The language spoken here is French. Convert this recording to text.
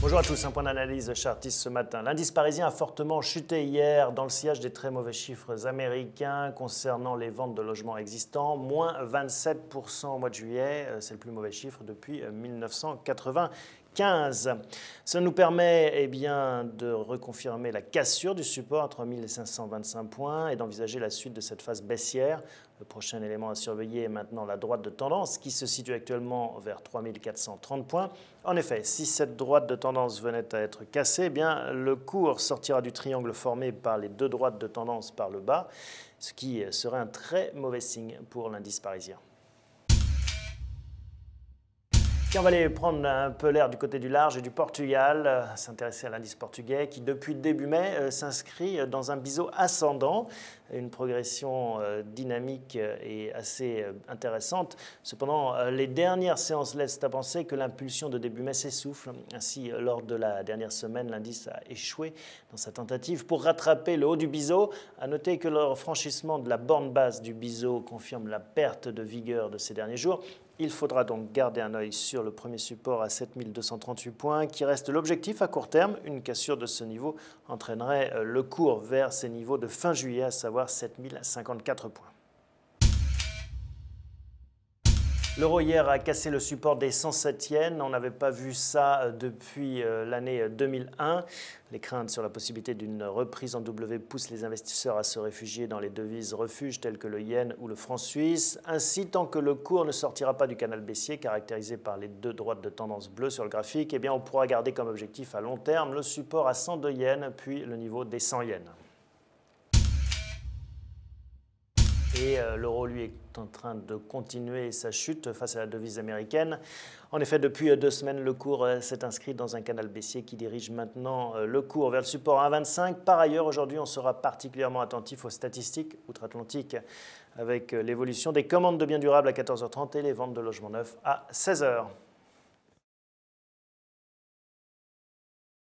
Bonjour à tous, un point d'analyse Chartis ce matin. L'indice parisien a fortement chuté hier dans le sillage des très mauvais chiffres américains concernant les ventes de logements existants. Moins 27% au mois de juillet, c'est le plus mauvais chiffre depuis 1995. Ça nous permet de reconfirmer la cassure du support à 3525 points et d'envisager la suite de cette phase baissière. Le prochain élément à surveiller est maintenant la droite de tendance qui se situe actuellement vers 3430 points. En effet, si cette droite de tendance venait à être cassée, le cours sortira du triangle formé par les deux droites de tendance par le bas, ce qui serait un très mauvais signe pour l'indice parisien. On va aller prendre un peu l'air du côté du large et du Portugal, s'intéresser à l'indice portugais qui, depuis début mai, s'inscrit dans un biseau ascendant, une progression dynamique et assez intéressante. Cependant, les dernières séances laissent à penser que l'impulsion de début mai s'essouffle. Ainsi, lors de la dernière semaine, l'indice a échoué dans sa tentative pour rattraper le haut du biseau. À noter que le franchissement de la borne basse du biseau confirme la perte de vigueur de ces derniers jours. Il faudra donc garder un œil sur le premier support à 7238 points qui reste l'objectif à court terme. Une cassure de ce niveau entraînerait le cours vers ces niveaux de fin juillet, à savoir 7054 points. L'euro hier a cassé le support des 107 yens. On n'avait pas vu ça depuis l'année 2001. Les craintes sur la possibilité d'une reprise en W poussent les investisseurs à se réfugier dans les devises refuges telles que le yen ou le franc suisse. Ainsi, tant que le cours ne sortira pas du canal baissier caractérisé par les deux droites de tendance bleue sur le graphique, on pourra garder comme objectif à long terme le support à 102 yens puis le niveau des 100 yens. Et l'euro, lui, est en train de continuer sa chute face à la devise américaine. En effet, depuis 2 semaines, le cours s'est inscrit dans un canal baissier qui dirige maintenant le cours vers le support à 1,25. Par ailleurs, aujourd'hui, on sera particulièrement attentif aux statistiques outre-Atlantique avec l'évolution des commandes de biens durables à 14h30 et les ventes de logements neufs à 16h.